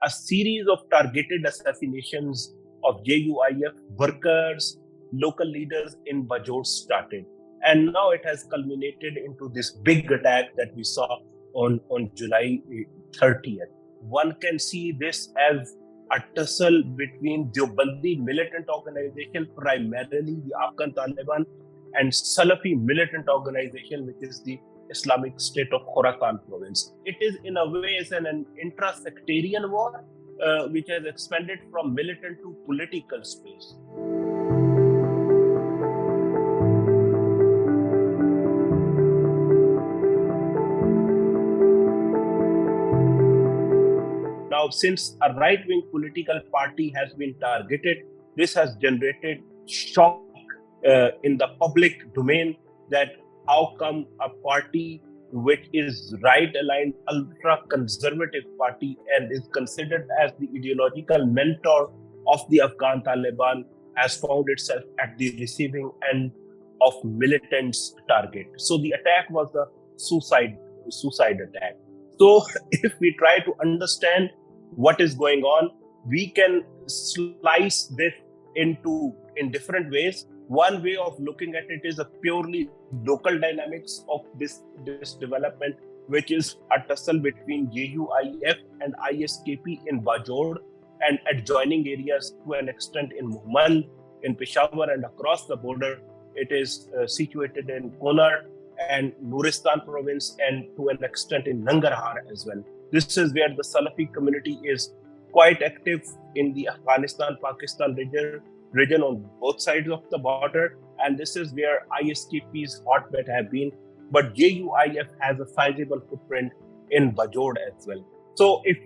a series of targeted assassinations of JUIF workers, local leaders in Bajor started. And now it has culminated into this big attack that we saw on July 30th. One can see this as a tussle between Deobandi militant organization, primarily the Afghan Taliban, and Salafi militant organization, which is the Islamic State of Khorasan province. It is in a way an intra-sectarian war, which has expanded from militant to political space. Now, since a right-wing political party has been targeted, this has generated shock in the public domain that how come a party which is right-aligned, ultra-conservative party and is considered as the ideological mentor of the Afghan Taliban has found itself at the receiving end of militants' target. So the attack was a suicide attack. So if we try to understand what is going on, we can slice this in different ways. One way of looking at it is a purely local dynamics of this development, which is a tussle between JUIF and ISKP in Bajor and adjoining areas to an extent in Muhammad, in Peshawar and across the border. It is situated in Konar and Nuristan province and to an extent in Nangarhar as well. This is where the Salafi community is quite active in the Afghanistan-Pakistan region on both sides of the border, and this is where ISKP's hotbed have been. But JUIF has a sizable footprint in Bajor as well. So if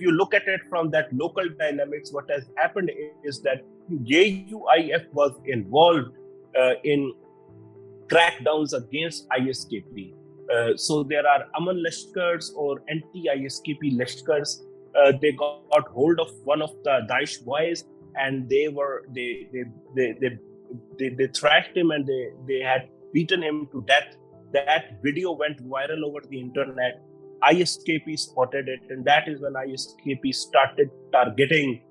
you look at it from that local dynamics, what has happened is that JUIF was involved in crackdowns against ISKP. So there are Aman Lashkars or anti-ISKP Lashkars. They got hold of one of the Daesh boys, and they thrashed him and they had beaten him to death. That video went viral over the internet. ISKP spotted it, and that is when ISKP started targeting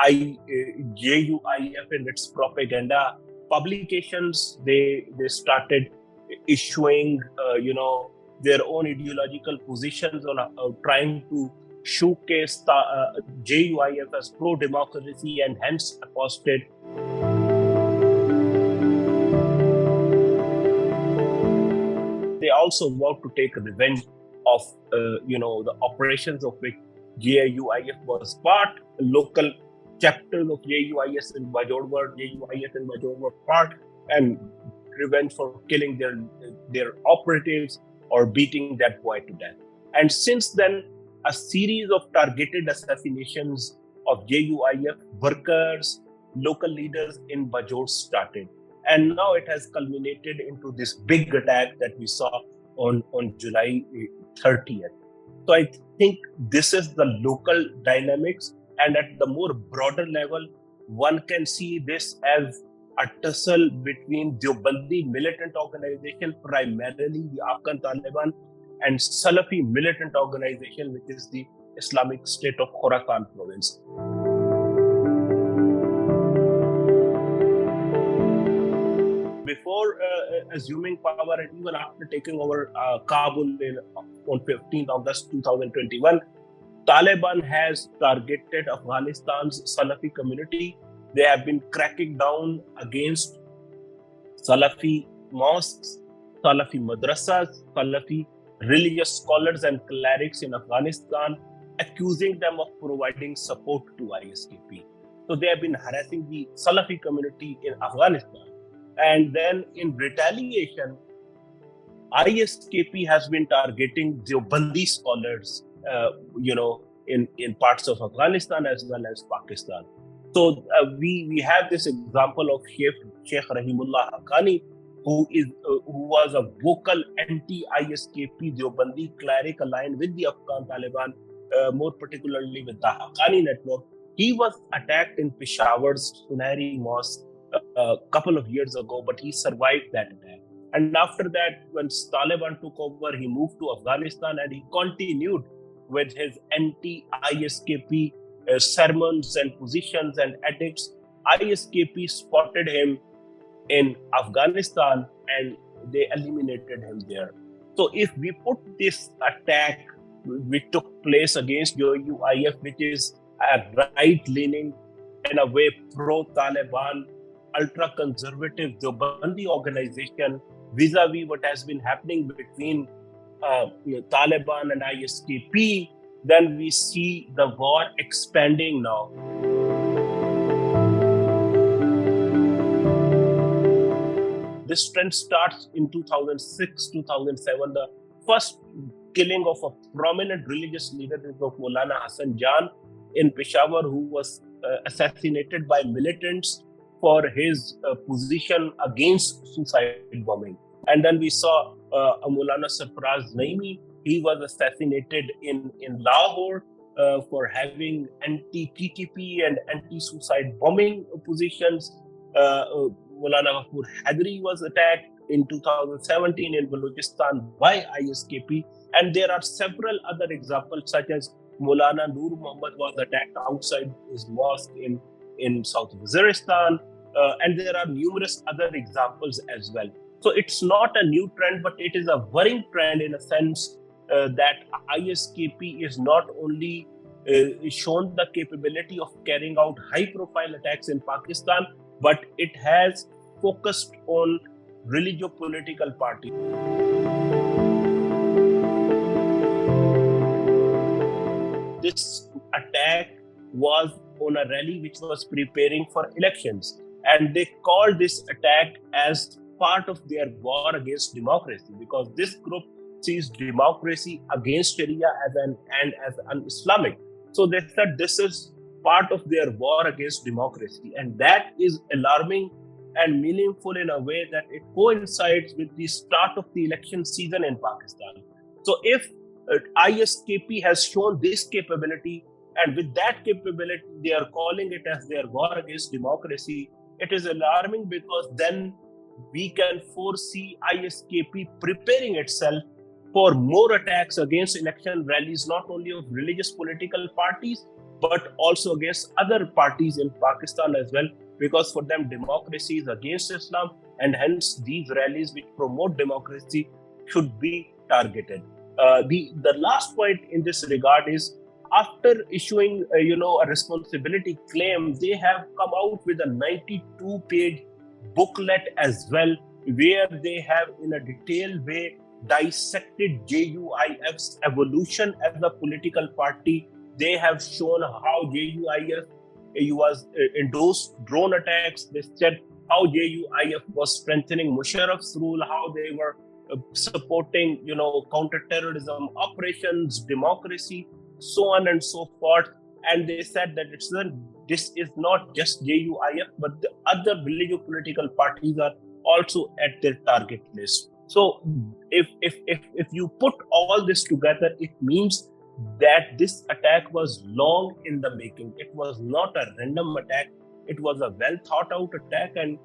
JUIF in its propaganda publications. They started issuing their own ideological positions on trying to showcase JUIF as pro-democracy and hence accosted. They also vowed to take revenge of the operations of which JUIF was part. Local chapters of JUIF in Bajor were part, and revenge for killing their operatives or beating that boy to death. And since then, a series of targeted assassinations of JUIF workers, local leaders in Bajor started. And now it has culminated into this big attack that we saw on July 30th. So I think this is the local dynamics, and at the more broader level, one can see this as a tussle between Deobandi militant organization, primarily the Afghan Taliban, and Salafi militant organization, which is the Islamic State of Khorasan province. Before assuming power and even after taking over Kabul on 15th August 2021, Taliban has targeted Afghanistan's Salafi community. They have been cracking down against Salafi mosques, Salafi madrasas, Salafi religious scholars and clerics in Afghanistan, accusing them of providing support to ISKP. So they have been harassing the Salafi community in Afghanistan. And then in retaliation, ISKP has been targeting Deobandi scholars, in parts of Afghanistan as well as Pakistan. So we have this example of Sheikh Rahimullah Haqqani, who was a vocal anti-ISKP Deobandi cleric aligned with the Afghan Taliban, more particularly with the Haqqani network. He was attacked in Peshawar's Sunahri Mosque a couple of years ago, but he survived that attack. And after that, when Taliban took over, he moved to Afghanistan and he continued with his anti-ISKP sermons and positions and edicts, ISKP spotted him in Afghanistan and they eliminated him there. So if we put this attack which took place against jui-f, which is a right-leaning, in a way pro-Taliban, ultra-conservative Deobandi organization, vis-a-vis what has been happening between Taliban and ISKP, then we see the war expanding now. This trend starts in 2006, 2007. The first killing of a prominent religious leader of Maulana Hassan Jan in Peshawar, who was assassinated by militants for his position against suicide bombing. And then we saw Maulana Sarfaraz Naimi. He was assassinated in Lahore for having anti-TTP and anti-suicide bombing positions. Maulana Ghafoor Haidari was attacked in 2017 in Balochistan by ISKP. And there are several other examples, such as Maulana Nur Muhammad was attacked outside his mosque in South Waziristan. And there are numerous other examples as well. So it's not a new trend, but it is a worrying trend in a sense that ISKP is not only shown the capability of carrying out high-profile attacks in Pakistan, but it has focused on religio-political parties. This attack was on a rally which was preparing for elections, and they called this attack as part of their war against democracy, because this group sees democracy against Sharia as an Islamic. So they said this is part of their war against democracy, and that is alarming and meaningful in a way that it coincides with the start of the election season in Pakistan. So if ISKP has shown this capability, and with that capability they are calling it as their war against democracy, it is alarming, because then we can foresee ISKP preparing itself for more attacks against election rallies, not only of religious political parties, but also against other parties in Pakistan as well, because for them democracy is against Islam, and hence these rallies which promote democracy should be targeted. The last point in this regard is, after issuing a responsibility claim, they have come out with a 92-page booklet as well, where they have in a detailed way dissected jui-f's evolution as a political party. They have shown how jui-f was endorsed drone attacks. They said how jui-f was strengthening Musharraf's rule, how they were supporting counter-terrorism operations, democracy, so on and so forth. And they said that this is not just jui-f, but the other religious political parties are also at their target list. So if you put all this together, it means that this attack was long in the making. It was not a random attack. It was a well thought out attack, and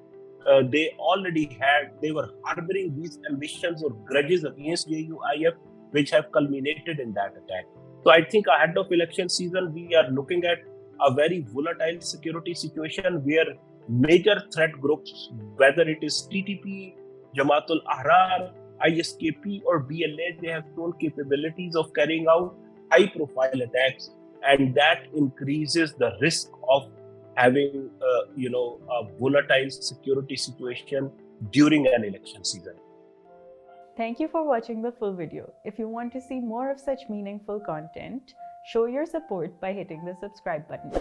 they were harboring these ambitions or grudges against jui-f, which have culminated in that attack. So I think ahead of election season, we are looking at a very volatile security situation where major threat groups, whether it is TTP, Jamaatul Ahrar, ISKP or BLA, they have shown capabilities of carrying out high-profile attacks, and that increases the risk of having a volatile security situation during an election season. Thank you for watching the full video. If you want to see more of such meaningful content, show your support by hitting the subscribe button.